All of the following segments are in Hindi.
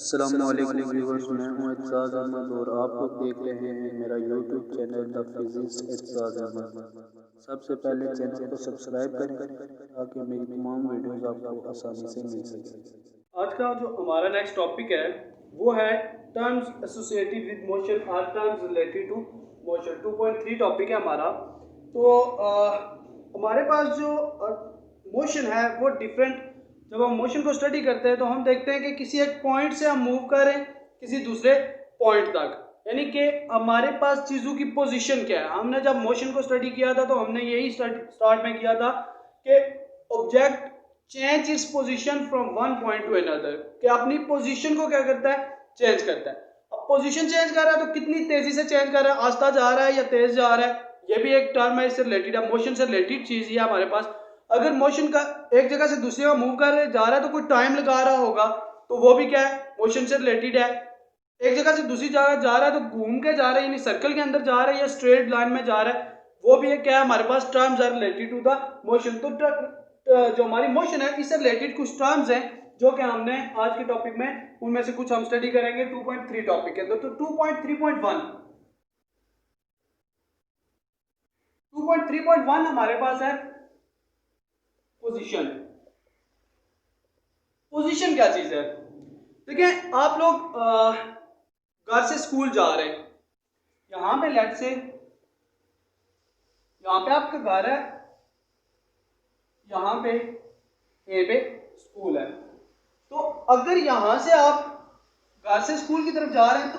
अस्सलामुअलैकुम व्यूअर्स, मैं हूं एतजाज़ अहमद और आप लोग देख रहे हैं मेरा YouTube channel the physics Aitzaz Ahmed. सबसे पहले चैनल को सब्सक्राइब करें ताकि मेरी तमाम वीडियोस आपको आसानी से मिल सके। आज का जो हमारा नेक्स्ट टॉपिक है वो है टर्म्स एसोसिएटेड विद मोशन और terms related to motion. 2.3 topic है हमारा। तो हमारे पास जो मोशन है वो डिफरेंट, जब हम मोशन को स्टडी करते हैं तो हम देखते हैं कि किसी एक पॉइंट से हम मूव करें किसी दूसरे पॉइंट तक, यानी कि हमारे पास चीज़ों की पोजीशन क्या है। हमने जब मोशन को स्टडी किया था तो हमने यही स्टार्ट में किया था कि object change its position from one point two another, कि अपनी पोजीशन को क्या करता है, चेंज करता है। अब पोजीशन चेंज कर रहा है तो कितनी तेजी से चेंज कर रहा है, आस्ता जा रहा है या तेज जा रहा है, ये भी एक टर्म है, इससे रिलेटेड है, मोशन से रिलेटेड चीज ही है हमारे पास। अगर मोशन का एक जगह से दूसरी जगह मूव कर जा रहा है तो कोई टाइम लगा रहा होगा, तो वो भी क्या है, मोशन से रिलेटेड है। एक जगह से दूसरी जगह जा रहा है तो घूम के जा रहा है, यानी सर्कल के अंदर जा रहा है या स्ट्रेट लाइन में जा रहा है, वो भी है क्या है, हमारे पास terms are related to the motion. तो जो हमारी मोशन है इससे रिलेटेड कुछ टर्म्स हैं जो कि हमने आज के टॉपिक में उनमें से कुछ हम स्टडी करेंगे 2.3 टॉपिक के अंदर। तो 2.3.1 हमारे पास है पोजीशन। पोजीशन क्या चीज है, देखिए आप लोग घर से स्कूल जा रहे हैं, यहां पे लेट से यहां पे आपका घर है, यहां पे ए पे स्कूल है। तो अगर यहां से आप घर से स्कूल की तरफ जा रहे हैं तो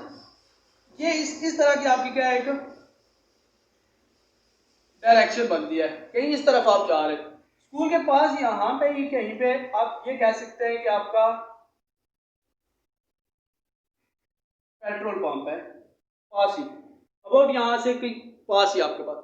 ये इस तरह की आपकी क्या है, एक डायरेक्शन बनती है, कहीं इस तरफ आप जा रहे हैं। स्कूल के पास यहां पे ही कहीं पे आप ये कह सकते हैं कि आपका पेट्रोल पंप है, पास ही, अबाउट यहां से कहीं पास ही आपके पास।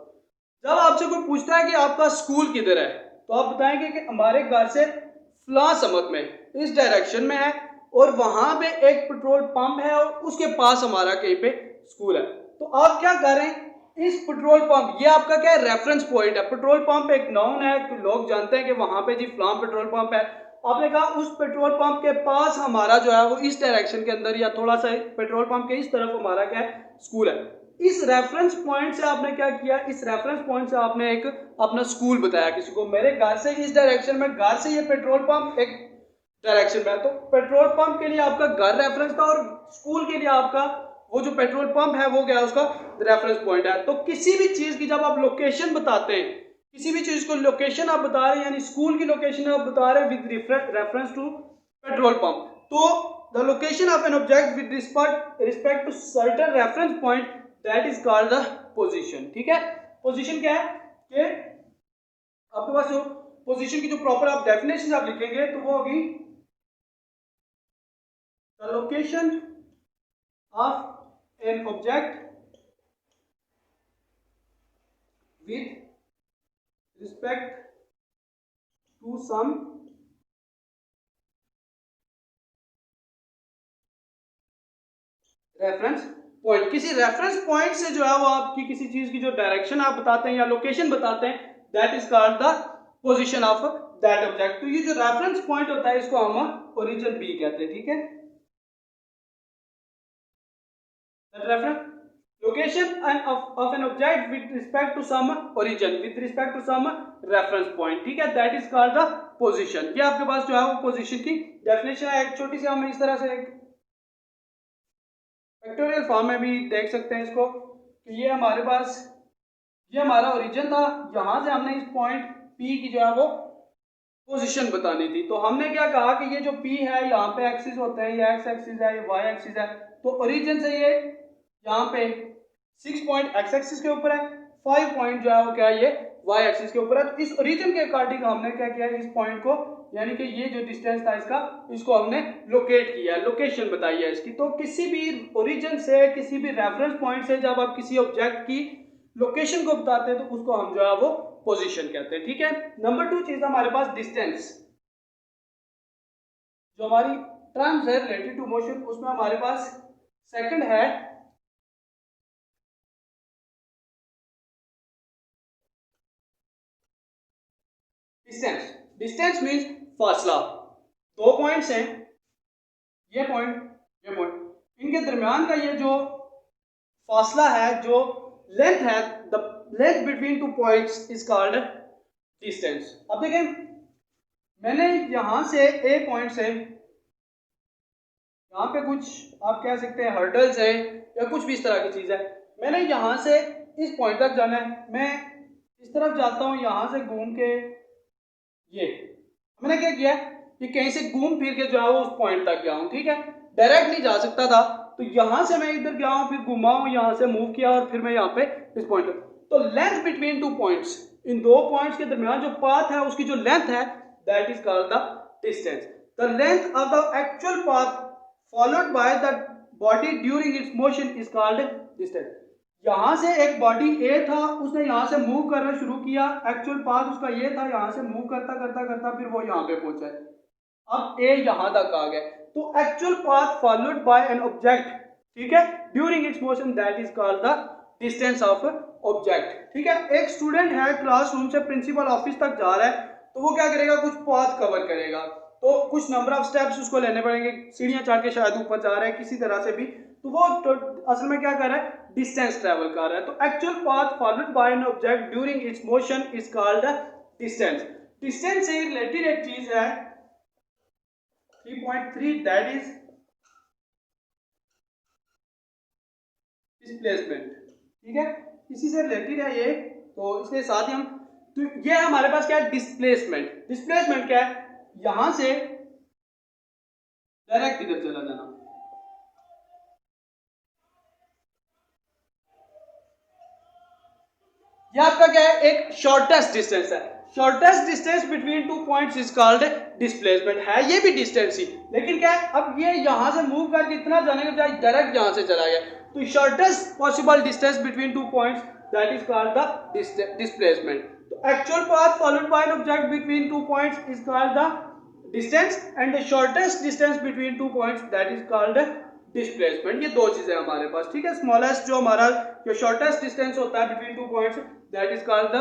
जब आपसे कोई पूछता है कि आपका स्कूल किधर है तो आप बताएंगे कि हमारे घर से फला समत में इस डायरेक्शन में है और वहां पे एक पेट्रोल पंप है और उसके पास हमारा कहीं पे स्कूल है। तो आप क्या कर रहे हैं, इस पेट्रोल पंप, ये आपका क्या है, रेफरेंस पॉइंट है। पेट्रोल पंप एक नाउन है, लोग जानते हैं कि वहां पे जी फला पेट्रोल पंप है। आपने कहा उस पेट्रोल पंप के पास हमारा जो है वो इस डायरेक्शन के अंदर या थोड़ा सा पेट्रोल पंप के इस तरफ हमारा क्या है, स्कूल है। इस रेफरेंस पॉइंट से आपने क्या किया, इस रेफरेंस पॉइंट से आपने एक अपना स्कूल बताया किसी को, मेरे घर से इस डायरेक्शन में, घर से ये पेट्रोल पंप एक डायरेक्शन में है। तो पेट्रोल पंप के लिए आपका घर रेफरेंस था और स्कूल के लिए आपका वो जो पेट्रोल पंप है वो क्या है, उसका रेफरेंस पॉइंट है। तो किसी भी चीज की जब आप लोकेशन बताते हैं, किसी भी चीज को लोकेशन आप बता रहे हैं, यानी स्कूल की लोकेशन आप बता रहे हैं with reference to petrol pump, तो the location of an object with respect to certain reference point that is called the position. ठीक है, पोजीशन क्या है कि आपके पास जो पोजीशन की जो प्रॉपर आप डेफिनेशन आप लिखेंगे तो वो होगी the location of an object with respect to some reference point. किसी रेफरेंस पॉइंट से जो है वो आपकी किसी चीज की जो डायरेक्शन आप बताते हैं या लोकेशन बताते हैं, that is called the position of that object. तो ये जो रेफरेंस पॉइंट होता है इसको हम ओरिजिन बी कहते हैं। ठीक है, reference location of an object with respect to some origin with respect to some reference point। ठीक है, that is called the position। ये आपके पास जो है वो पोजीशन की डेफिनेशन है। एक छोटी सी हम इस तरह से एक फैक्टोरियल फॉर्म में भी देख सकते हैं इसको कि ये हमारे पास, ये हमारा ओरिजिन था, यहां से हमने इस पॉइंट P की जो है वो पोजीशन बतानी थी। तो हमने क्या कहा कि ये जो P है यहाँ पे एक्सिस होते हैं, ये एक्स एक्सिस है, ये वाई एक्सिस है। तो ओरिजिन से ये यहाँ पे 6 पॉइंट एक्स एक्सिस के ऊपर है, 5 पॉइंट जो है वो क्या है, ये वाई एक्सिस के ऊपर है। तो इस ओरिजिन के अकॉर्डिंग हमने क्या किया, इस पॉइंट को, यानी कि ये जो डिस्टेंस था इसका, इसको हमने लोकेट किया, लोकेशन बताई है इसकी। तो किसी भी ओरिजिन से, किसी भी रेफरेंस पॉइंट से जब आप किसी ऑब्जेक्ट की लोकेशन को बताते हैं तो उसको हम जो है वो पोजीशन कहते हैं। ठीक है, नंबर 2 चीज हमारे पास डिस्टेंस, जो हमारी टर्म्स है रिलेटेड टू मोशन, उसमें हमारे पास सेकंड है डिस्टेंस। डिस्टेंस मींस फासला। दो पॉइंट्स हैं, ये पॉइंट ये पॉइंट, इनके दरमियान का ये जो फासला है, जो लेंथ है, the length between two points is called distance. अब देखें, मैंने यहां से ए पॉइंट से यहाँ पे कुछ आप कह सकते हैं हर्डल्स हैं या कुछ भी इस तरह की चीज है, मैंने यहाँ से इस पॉइंट तक जाना है, मैं इस तरफ जाता हूँ, यहाँ से घूम के ये मैंने क्या किया कि कहीं से घूम फिर के जो है वो उस पॉइंट तक गया हूँ, ठीक है, डायरेक्ट नहीं जा सकता था, तो यहाँ से मैं इधर गया हूँ, फिर घुमा हूँ, यहाँ से मूव किया और फिर मैं यहाँ पे इस पॉइंट तक। तो लेंथ बिटवीन टू पॉइंट्स, इन दो पॉइंट्स के दरमियान जो पाथ है उसकी जो लेंथ है that is called the distance. The length of the actual path followed by the body during its motion is called distance। यहां से एक बॉडी ए था, उसने यहां से मूव करना शुरू किया, एक्चुअल पाथ उसका ये था, यहां से मूव करता करता करता फिर वो यहां पे पहुंचा है, अब ए यहां तक आ गया, तो actual path followed by an object, ठीक है, during its motion that is called the distance of object. ठीक है, एक स्टूडेंट है क्लासरूम से प्रिंसिपल ऑफिस तक जा रहा है, तो वो क्या करेगा, कुछ पाथ कवर करेगा, तो कुछ नंबर ऑफ स्टेप्स उसको लेने पड़ेंगे, सीढ़ियां चढ़ के शायद ऊपर जा रहा है किसी तरह से भी, तो वो असल में क्या कर रहा है, डिस्टेंस ट्रेवल कर रहा है। तो actual path followed by an object during its motion is called distance. Distance से रिलेटेड एक चीज है 3.3 दैट इज डिस्प्लेसमेंट। ठीक है, इसी से रिलेटेड है ये, तो इसके साथ ही हम, तो ये हमारे पास क्या है, डिस्प्लेसमेंट। डिस्प्लेसमेंट क्या है, यहां से डायरेक्ट इधर चला जाना, ये आपका क्या है, एक शॉर्टेस्ट डिस्टेंस है। Shortest distance between two points is called displacement. है ये भी डिस्टेंस ही, लेकिन क्या है, अब ये यहां से मूव करके इतना जाने के बजाय डायरेक्ट यहां से चला गया, तो shortest possible distance between two points that is called the displacement. तो actual path followed by an object between two points is called the distance and the shortest distance between two points that is called displacement. ये दो चीजें हमारे पास, ठीक है, स्मॉलेस्ट जो हमारा जो शॉर्टेस्ट डिस्टेंस होता है between two points that is called the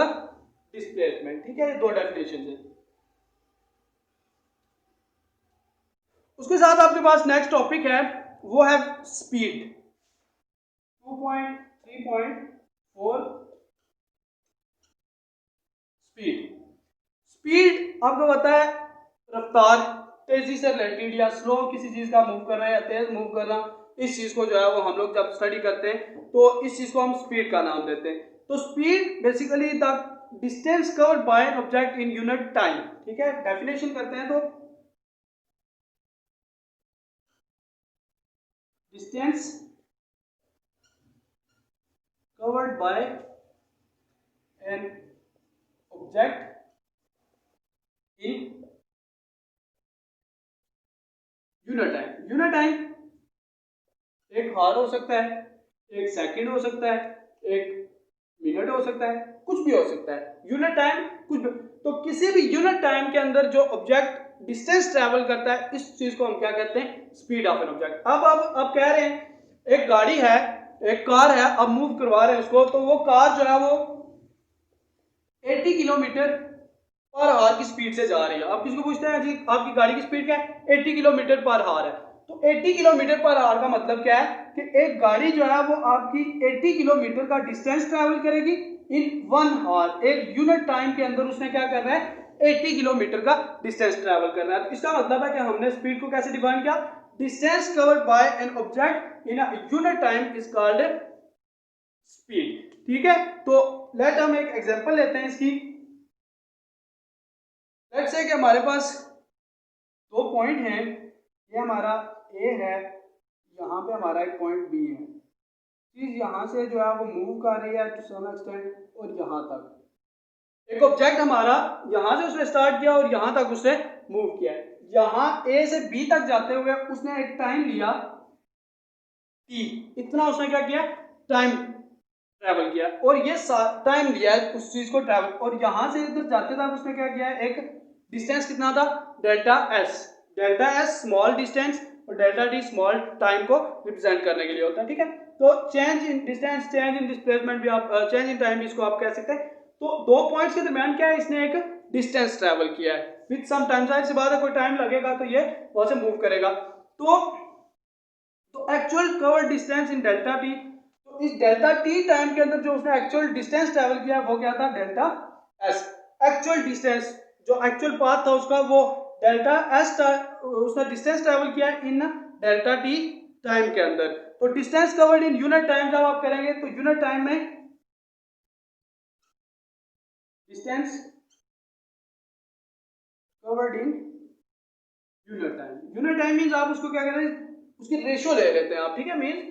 displacement. ठीक है, ये दो डेफिनेशन है। उसके साथ आपके पास नेक्स्ट टॉपिक है, वो है स्पीड। 2.3.4 स्पीड। स्पीड आपको पता है रफ्तार, तेजी से रिलेटेड या स्लो किसी चीज का मूव करना या तेज मूव करना, इस चीज को जो है वो हम लोग जब स्टडी करते हैं तो इस चीज को हम स्पीड का नाम देते हैं। तो speed basically the distance covered by an object in unit time. ठीक है, डेफिनेशन करते हैं तो distance covered by an object in unit time. Unit time एक हार हो सकता है, एक सेकंड हो सकता है, एक मिनट हो सकता है, कुछ भी हो सकता है। यूनिट टाइम कुछ भी, तो किसी भी यूनिट टाइम के अंदर जो ऑब्जेक्ट डिस्टेंस ट्रेवल करता है, इस चीज को हम क्या कहते हैं, स्पीड ऑफ एन ऑब्जेक्ट। अब कह रहे हैं एक गाड़ी है, एक कार है, अब मूव करवा रहे हैं उसको, तो वो कार जो है वो 80 किलोमीटर पर आवर की स्पीड से जा रही है। आप किसको पूछते हैं जी आपकी गाड़ी की स्पीड क्या है, 80 किलोमीटर पर आवर है। तो 80 किलोमीटर पर आवर का मतलब क्या है कि एक गाड़ी जो है वो आपकी 80 किलोमीटर का डिस्टेंस ट्रैवल करेगी इन 1 आवर। एक यूनिट टाइम के अंदर उसने क्या करना है, 80 किलोमीटर का डिस्टेंस ट्रैवल करना है। तो इसका मतलब है कि हमने स्पीड को कैसे डिफाइन किया, distance covered by an object in a unit time is called speed. ठीक है, तो लेट हम एक एग्जांपल लेते हैं इसकी। लेट्स से कि हमारे पास दो पॉइंट हैं, ये हमारा ए है, यहाँ पे हमारा एक पॉइंट बी है। चीज यहाँ से जो है वो मूव कर रही है टू सम एक्सटेंट और यहाँ तक। एक ऑब्जेक्ट हमारा यहाँ से उसने स्टार्ट किया और यहाँ तक उसने मूव किया है। यहाँ ए से बी तक जाते हुए उसने एक टाइम लिया टी, इतना उसने क्या किया, टाइम ट्रैवल किया, और ये टाइम लिया है उस चीज को ट्रैवल, और यहाँ से इधर जाते तक उसने क्या किया है, एक डिस्टेंस कितना था, delta S. Delta S small distance और डेल्टा डी स्मॉल टाइम को रिप्रेजेंट करने के लिए होता है। ठीक है, तो change in distance, change in displacement भी आप, चेंज इन टाइम भी इसको आप कह सकते हैं। तो दो पॉइंट्स के दरमियान क्या है, इसने एक डिस्टेंस ट्रैवल किया है विद सम टाइम। जाहिर सी बात है कोई टाइम लगेगा तो ये वहां से मूव करेगा। तो तो actual covered distance in delta T, तो इस डेल्टा टी टाइम के अंदर जो उसने एक्चुअल डिस्टेंस ट्रेवल किया वो क्या था, डेल्टा एस। एक्चुअल डिस्टेंस जो एक्चुअल पाथ था उसका वो डेल्टा एस उसने डिस्टेंस ट्रेवल किया इन डेल्टा टी टाइम के अंदर। तो distance covered in unit time जब आप करेंगे तो यूनिट टाइम में distance covered in unit time, unit time means आप उसको क्या करें, उसकी रेशियो ले लेते हैं आप, ठीक है, means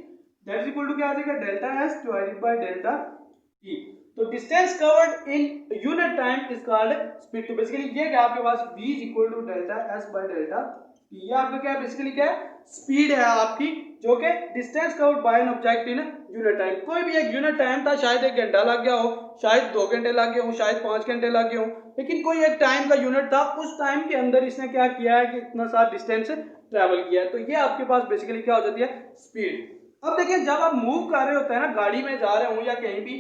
that is equal to क्या आ जाएगा, delta S divided by delta T. तो distance covered in unit time is called speed. तो बेसिकली ये क्या आपके पास v is equal to delta S by delta T, ये आपका क्या है, बेसिकली क्या है, स्पीड है आपकी, जो कि distance covered by an object in unit time. कोई भी एक यूनिट टाइम था, शायद 1 घंटा लग गया हो, शायद 2 घंटे लग गए हो, शायद 5 घंटे लग गए हो, लेकिन कोई एक टाइम का यूनिट था, उस टाइम के अंदर इसने क्या किया है कि इतना सारा डिस्टेंस ट्रैवल किया है। तो ये आपके पास बेसिकली क्या हो जाती है, स्पीड। अब देखिए जब आप मूव कर रहे होते हैं ना, गाड़ी में जा रहे हो या कहीं भी,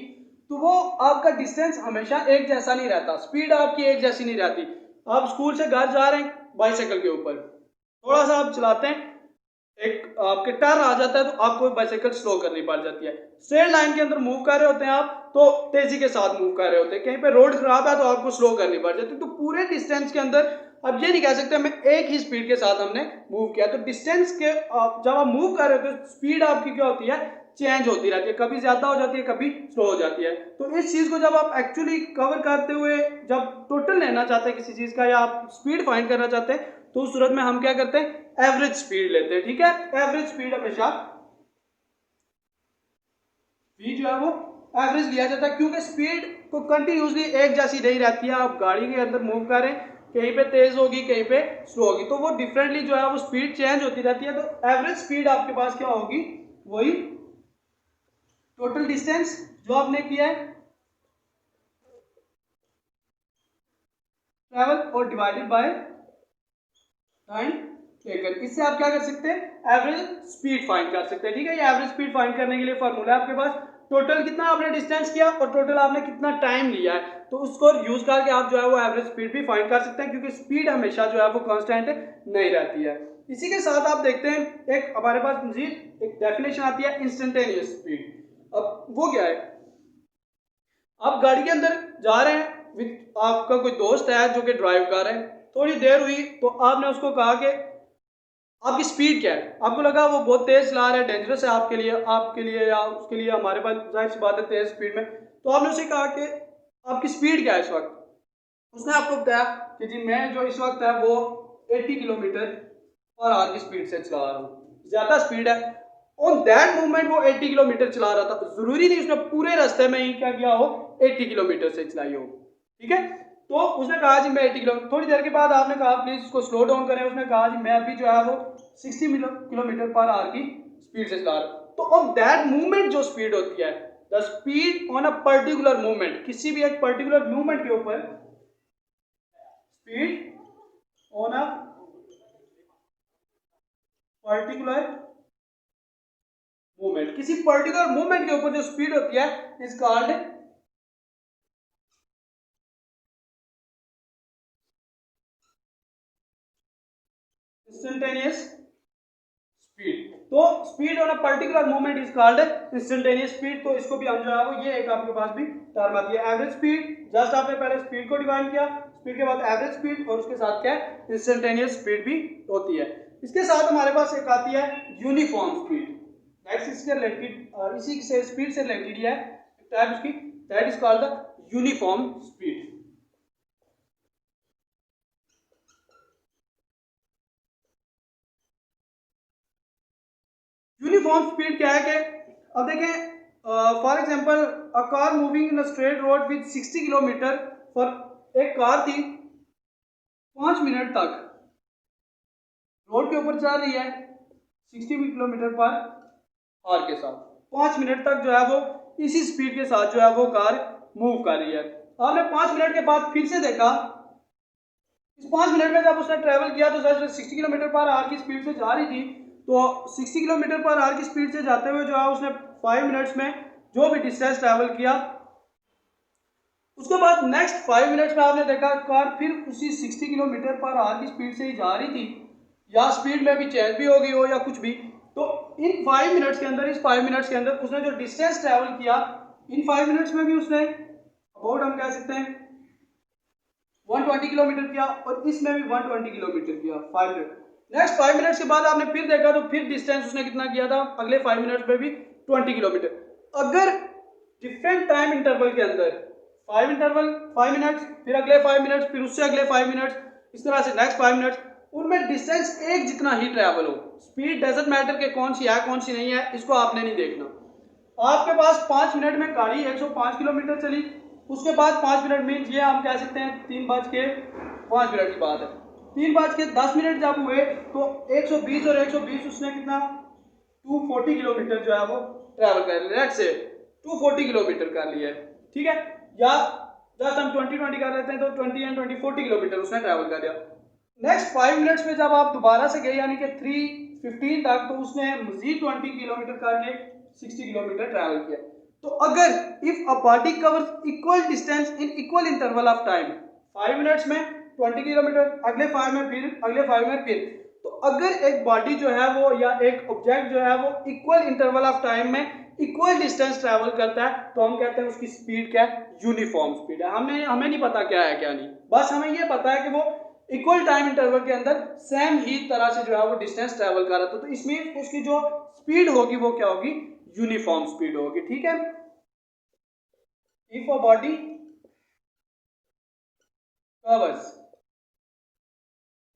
तो वो आपका डिस्टेंस हमेशा एक जैसा नहीं रहता, स्पीड आपकी एक जैसी नहीं रहती। आप स्कूल से घर जा रहे हैं बाइसाइकिल के ऊपर, थोड़ा सा आप चलाते हैं, एक आपके टर्न आ जाता है तो आपको बाइसाइकिल स्लो करनी पड़ जाती है। स्ट्रेट लाइन के अंदर मूव कर रहे होते हैं आप तो तेजी के साथ मूव कर रहे होते हैं, कहीं पे रोड खराब है तो आपको स्लो करनी पड़ जाती है। तो पूरे डिस्टेंस के अंदर अब ये नहीं कह सकते हमें एक ही स्पीड के साथ हमने मूव किया। तो डिस्टेंस के जब आप मूव कर रहे होते हैं स्पीड आपकी क्या होती है, चेंज होती रहती है, कभी ज्यादा हो जाती है, कभी स्लो हो जाती है। तो इस चीज को जब आप एक्चुअली कवर करते हुए जब टोटल लेना चाहते हैं किसी चीज का, या आप स्पीड फाइंड करना चाहते हैं, तो उस सूरत में हम क्या करते हैं, एवरेज स्पीड लेते हैं, ठीक है। एवरेज स्पीड हमेशा v जो है वो एवरेज लिया जाता है, क्योंकि स्पीड को कंटिन्यूसली एक जैसी नहीं रहती है। आप गाड़ी के अंदर मूव करें, कहीं पे तेज होगी, कहीं पे स्लो होगी, तो वो डिफरेंटली जो है वो स्पीड चेंज होती रहती है। तो एवरेज स्पीड आपके पास क्या होगी, वही टोटल डिस्टेंस जो आपने किया है ट्रैवल और डिवाइडेड बाय टाइम टेकन। इससे आप क्या कर सकते हैं, एवरेज स्पीड फाइंड कर सकते हैं, ठीक है। ये एवरेज स्पीड फाइंड करने के लिए फॉर्मूला है आपके पास, टोटल कितना आपने डिस्टेंस किया और टोटल आपने कितना टाइम लिया है, तो उसको यूज करके आप जो है वो एवरेज स्पीड भी फाइंड कर सकते हैं, क्योंकि स्पीड हमेशा जो है वो कांस्टेंट नहीं रहती है। इसी के साथ आप देखते हैं एक हमारे पास मजीद एक डेफिनेशन आती है इंस्टेंटेनियस स्पीड। अब वो क्या है, आप गाड़ी के अंदर जा रहे हैं, विद आपका कोई दोस्त है जो कि ड्राइव कर रहे हैं, थोड़ी देर हुई तो आपने उसको कहा कि आपकी स्पीड क्या है, आपको लगा वो बहुत तेज चला रहा है, डेंजरस है आपके लिए या उसके लिए, हमारे पास जाहिर सी बात है तेज स्पीड में, तो आपने उसे कहा कि आपकी स्पीड क्या है इस वक्त। उसने आपको बताया कि जी मैं जो इस वक्त है वो 80 किलोमीटर पर आवर की स्पीड से चला रहा हूँ, ज्यादा स्पीड है। ऑन दैट मोमेंट वो 80 किलोमीटर चला रहा था, जरूरी नहीं उसने पूरे रास्ते में ही क्या किया हो, 80 किलोमीटर से चलाई हो, ठीक है। तो उसने कहा जी मैं 80 किलोमीटर, थोड़ी देर के बाद आपने कहा प्लीज उसको स्लो डाउन करें, उसने कहा जी मैं अभी जो है वो 60 किलोमीटर पर आवर की स्पीड से चला रहा हूं। तो ऑन दैट मूवमेंट जो स्पीड होती है, the speed on a particular movement, किसी भी एक पर्टिकुलर मूवमेंट के ऊपर, speed on a particular movement, किसी पर्टिकुलर मूवमेंट के ऊपर जो स्पीड होती है इज कॉल्ड इंस्टेंटेनियस स्पीड। तो speed on a particular movement is called instantaneous speed. तो इसको भी हम जो है वो ये एक आपके पास भी टर्म आती है, एवरेज स्पीड, जस्ट आपने पहले स्पीड को डिफाइन किया, स्पीड के बाद एवरेज स्पीड, और उसके साथ क्या है, इंस्टेंटेनियस स्पीड भी होती है। इसके साथ हमारे पास एक आती है यूनिफॉर्म स्पीड, इससे रिलेटेड, इसी से स्पीड से रिलेटेड है टाइप उसकी, that is called the uniform speed. Uniform speed क्या है कि अब देखें, for example a car moving in a straight road with 60 kilometre for, एक कार थी 5 मिनट तक रोड के ऊपर चल रही है 60 किलोमीटर पर आवर के साथ, 5 मिनट तक जो है वो इसी स्पीड के साथ जो है वो कार मूव कर रही है। आपने 5 मिनट के बाद फिर से देखा, इस 5 मिनट में जब उसने ट्रेवल किया तो 60 किलोमीटर पर आवर की स्पीड से जा रही थी, तो 60 किलोमीटर पर आवर की स्पीड से जाते हुए जो है उसने 5 मिनट्स में जो भी डिस्टेंस ट्रेवल किया, उसके बाद नेक्स्ट 5 मिनट्स में आपने देखा कार फिर उसी 60 किलोमीटर पर आवर की स्पीड से ही जा रही थी, या स्पीड में भी चेंज भी हो गई हो या कुछ भी, तो इन 5 मिनट्स के अंदर, इस 5 मिनट्स के अंदर उसने जो डिस्टेंस ट्रेवल किया, इन 5 मिनट्स में भी उसने अबाउट हम कह सकते हैं 120 किलोमीटर किया, और इसमें भी 120 किलोमीटर किया 5 मिनट। नेक्स्ट 5 मिनट्स के बाद आपने फिर देखा तो फिर डिस्टेंस उसने कितना किया था, अगले 5 मिनट्स में भी 20 किलोमीटर। अगर डिफरेंट टाइम इंटरवल के अंदर 5 मिनट्स, फिर अगले 5 मिनट्स, फिर उससे अगले 5 मिनट्स, इस तरह से नेक्स्ट 5 मिनट्स, उनमें डिस्टेंस एक जितना ही ट्रैवल हो, स्पीड डजंट मैटर के कौन सी है कौन सी नहीं है, इसको आपने नहीं देखना। आपके पास 5 मिनट में गाड़ी 105 किलोमीटर चली, उसके बाद 5 मिनट में, ये हम कह सकते हैं 3:05 की बात है, 3:10 जब हुए तो 120 और 120 उसने कितना 240 किलोमीटर जो है वो ट्रैवल कर लिया, लेट्स से 240 किलोमीटर कर लिया है, ठीक है, या जस्ट हम 20 कर लेते हैं तो 20 एंड 20 40 किलोमीटर उसने ट्रैवल कर लिया। नेक्स्ट 5 मिनट्स में जब आप दोबारा से गए यानी कि 3:15 तक, तो उसने मजीद 20 किलोमीटर करके 60 किलोमीटर ट्रैवल किया। तो अगर if a body covers equal distance in equal interval of time, 5 minutes में 20 किलोमीटर, अगले 5 में फिर, अगले 5 में फिर, तो अगर एक बॉडी जो है वो या एक ऑब्जेक्ट जो है वो इक्वल इंटरवल ऑफ टाइम में इक्वल डिस्टेंस ट्रैवल करता है, तो हम कहते हैं उसकी स्पीड क्या है, यूनिफॉर्म स्पीड है। हमें नहीं पता क्या है क्या नहीं, बस हमें ये पता है कि वो इक्वल टाइम इंटरवल के अंदर सेम ही तरह से जो है वो डिस्टेंस ट्रैवल कर रहा था, तो इसमें उसकी जो स्पीड होगी वो क्या होगी, यूनिफॉर्म स्पीड होगी, ठीक है। If a body covers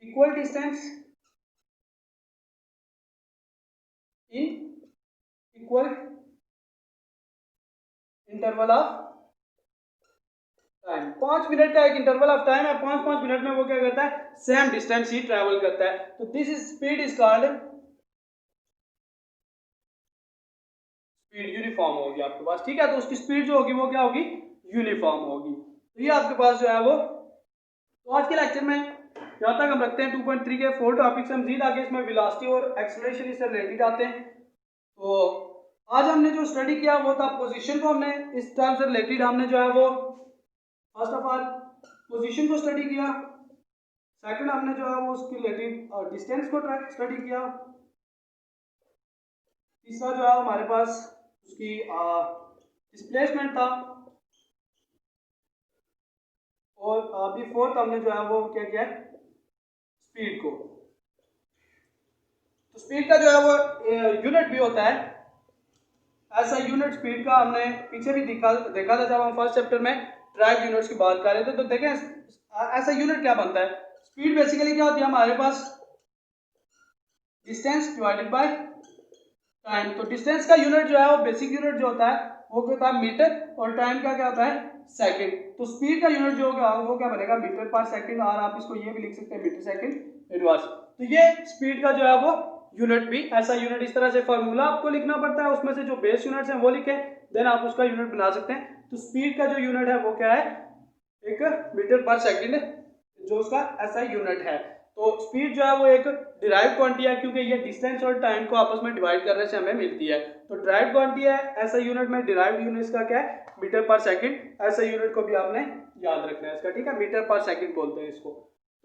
equal distance in equal interval of time, 5 minute का एक इंटरवल ऑफ टाइम है, 5-5 मिनट में वो क्या करता है, सेम डिस्टेंस ही ट्रैवल करता है, तो this is speed is called speed, uniform होगी आपके पास, ठीक है। तो उसकी स्पीड जो होगी वो क्या होगी, यूनिफॉर्म होगी। तो ये आपके पास जो है वो, तो आज के लेक्चर में यहाँ तक हम रखते हैं। 2.3 के 4 टॉपिक्स हम मजीद आगे इसमें वेलोसिटी और एक्सेलरेशन इससे रिलेटेड आते हैं। तो आज हमने जो स्टडी किया वो था पोजीशन को, हमने इस टर्म से रिलेटेड हमने जो है वो फर्स्ट ऑफ ऑल पोजीशन को स्टडी किया, सेकंड हमने जो है वो उसके रिलेटेड डिस्टेंस को स्टडी किया, तीसरा जो है हमारे पास उसकी डिस्प्लेसमेंट था, और अभी फोर्थ हमने जो है वो क्या किया है, स्पीड को। तो स्पीड का जो है वो यूनिट भी होता है, ऐसा यूनिट स्पीड का हमने पीछे भी देखा था जब हम फर्स्ट चैप्टर में ड्राइव यूनिट्स की बात कर रहे थे। तो देखें ऐसा यूनिट क्या बनता है, स्पीड बेसिकली क्या होती है हमारे पास, डिस्टेंस डिवाइडेड बाय टाइम। तो डिस्टेंस का यूनिट जो है वो बेसिक यूनिट जो होता है वो क्या होता है, मीटर, और टाइम का क्या होता है, सेकंड। तो स्पीड का यूनिट जो होगा वो क्या बनेगा, मीटर पर सेकंड, और आप इसको ये भी लिख सकते हैं मीटर सेकंड इनवर्स। तो ये स्पीड का जो है वो यूनिट भी, ऐसा यूनिट इस तरह से फार्मूला आपको लिखना पड़ता है, उसमें से जो बेस यूनिट्स हैं वो लिखें, देन आप उसका यूनिट बना सकते हैं। तो स्पीड का जो यूनिट है वो क्या है, एक मीटर पर सेकंड, जो उसका ऐसा यूनिट है। तो स्पीड जो है वो एक डिराइव क्वांटिटी है, क्योंकि ये डिस्टेंस और टाइम को आपस में डिवाइड करने से हमें मिलती है। तो डिराइव क्वांटिटी है, ऐसा यूनिट में डिराइव यूनिट का क्या है, मीटर पर सेकंड। ऐसा यूनिट को भी आपने याद रखना है इसका, ठीक है, मीटर पर सेकंड बोलते हैं इसको।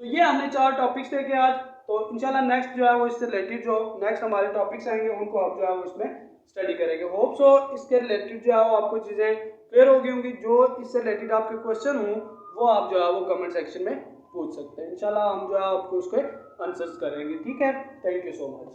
तो ये हमने 4 टॉपिक्स देखे आज। तो इंशाल्लाह नेक्स्ट जो है वो इससे रिलेटेड जो नेक्स्ट हमारे टॉपिक्स आएंगे उनको आप जो है वो इसमें स्टडी करेंगे। होप सो इसके रिलेटेड जो है वो आपको चीज़ें क्लियर हो गई होंगी। जो इससे रिलेटेड आपके क्वेश्चन हो वो आप जो है वो कमेंट सेक्शन में पूछ सकते हैं। इंशाल्लाह हम जो है आपको उसके आंसर्स करेंगे, ठीक है। Thank you so much.